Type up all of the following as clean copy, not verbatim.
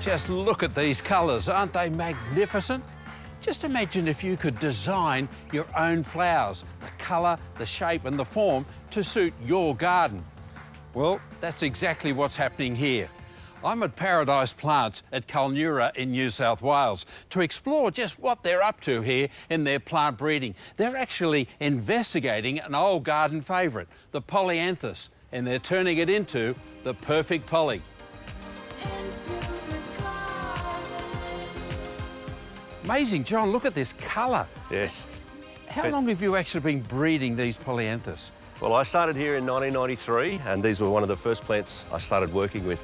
Just look at these colours, aren't they magnificent? Just imagine if you could design your own flowers, the colour, the shape and the form to suit your garden. Well, that's exactly what's happening here. I'm at Paradise Plants at Culnura in New South Wales to explore just what they're up to here in their plant breeding. They're actually investigating an old garden favourite, the Polyanthus, and they're turning it into the perfect polly. Amazing, John, look at this colour. Yes. How long have you actually been breeding these Polyanthus? Well, I started here in 1993, and these were one of the first plants I started working with.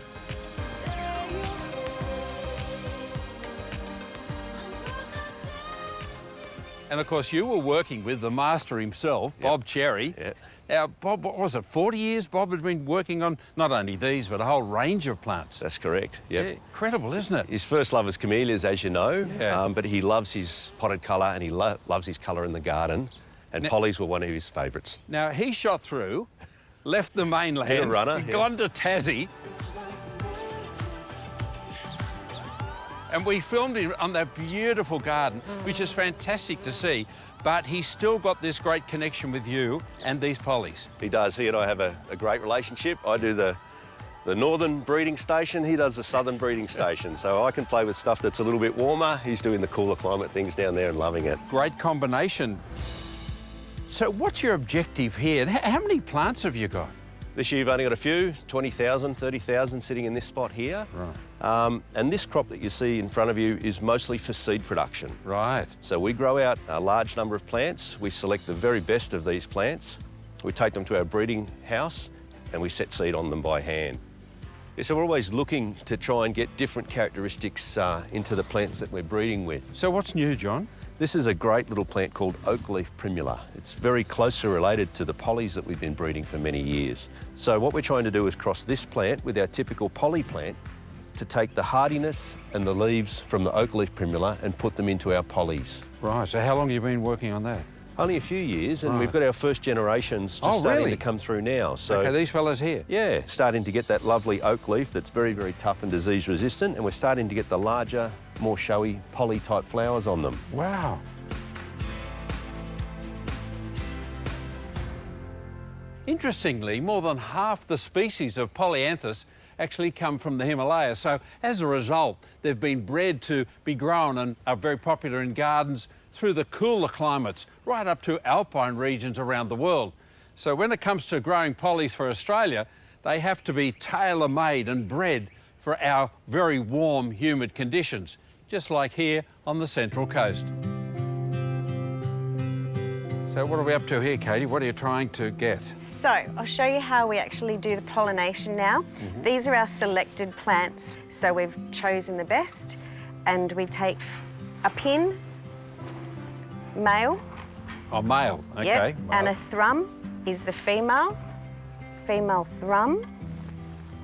And of course, you were working with the master himself, Bob Cherry. Yep. Now, Bob, what was it, 40 years Bob had been working on not only these, but a whole range of plants? That's correct, yep. Yeah, incredible, isn't it? His first love is camellias, as you know, Yeah. but he loves his potted colour and he loves his colour in the garden, and pollies were one of his favourites. Now, he shot through, left the mainland, Did a runner, yeah. gone to Tassie, and we filmed him on that beautiful garden, which is fantastic to see. But he's still got this great connection with you and these pollies. He does. He and I have a great relationship. I do the northern breeding station, he does the southern breeding station. So I can play with stuff that's a little bit warmer. He's doing the cooler climate things down there and loving it. Great combination. So what's your objective here? And how many plants have you got? This year you've only got a few, 20,000, 30,000 sitting in this spot here. Right. And this crop that you see in front of you is mostly for seed production. Right. So we grow out a large number of plants. We select the very best of these plants. We take them to our breeding house and we set seed on them by hand. So we're always looking to try and get different characteristics into the plants that we're breeding with. So what's new, John? This is a great little plant called oak leaf primula. It's very closely related to the pollies that we've been breeding for many years. So what we're trying to do is cross this plant with our typical polly plant to take the hardiness and the leaves from the oak leaf primula and put them into our pollies. Right, so how long have you been working on that? Only a few years, and Right. we've got our first generations just starting really? to come through now. So, Okay, these fellas here. yeah, starting to get that lovely oak leaf that's very, very tough and disease resistant, and we're starting to get the larger, more showy polly type flowers on them. Wow. Interestingly, more than half the species of Polyanthus actually come from the Himalayas. So as a result, they've been bred to be grown and are very popular in gardens through the cooler climates, right up to alpine regions around the world. So when it comes to growing pollies for Australia, they have to be tailor-made and bred for our very warm, humid conditions, just like here on the Central Coast. So what are we up to here, Katie? What are you trying to get? So I'll show you how we actually do the pollination now. These are our selected plants. So we've chosen the best, and we take a pin, male. Oh, male, okay. Yep, and a Male. thrum is the female. Female thrum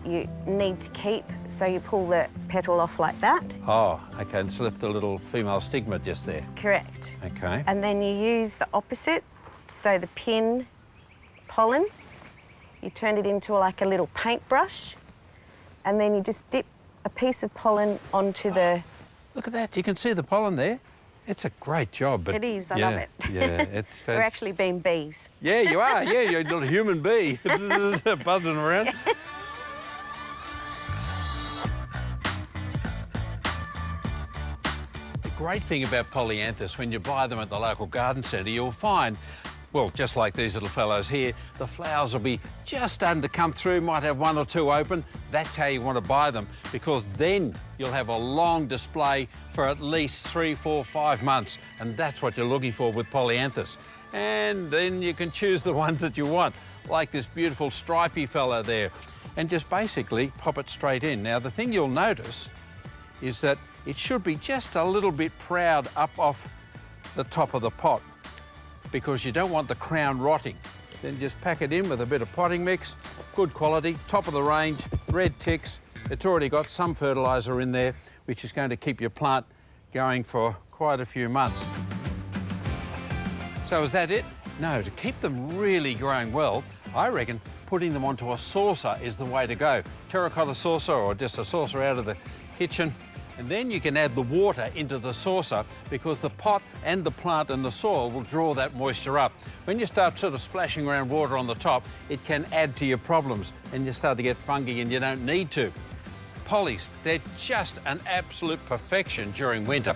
you need to keep, so you pull the petal off like that. Oh, okay, and just lift the little female stigma just there. Correct. Okay. And then you use the opposite, so the pin pollen, you turn it into like a little paintbrush, and then you just dip a piece of pollen onto the... Look at that, you can see the pollen there. It's a great job, but... It is, I yeah, love it. Yeah, it's... We're actually being bees. Yeah, you are, yeah, you're a little human bee buzzing around. The great thing about Polyanthus, when you buy them at the local garden centre, you'll find, well, just like these little fellows here, the flowers will be just starting to come through, might have one or two open. That's how you want to buy them, because then you'll have a long display for at least 3, 4, 5 months, and that's what you're looking for with Polyanthus. And then you can choose the ones that you want, like this beautiful stripy fella there, and just basically pop it straight in. Now, the thing you'll notice is that it should be just a little bit proud up off the top of the pot, because you don't want the crown rotting. Then just pack it in with a bit of potting mix, good quality, top of the range, red ticks. It's already got some fertiliser in there, which is going to keep your plant going for quite a few months. So is that it? No, to keep them really growing well, I reckon putting them onto a saucer is the way to go. Terracotta saucer, or just a saucer out of the kitchen, and then you can add the water into the saucer because the pot and the plant and the soil will draw that moisture up. When you start sort of splashing around water on the top, it can add to your problems and you start to get fungi and you don't need to. Pollies, they're just an absolute perfection during winter.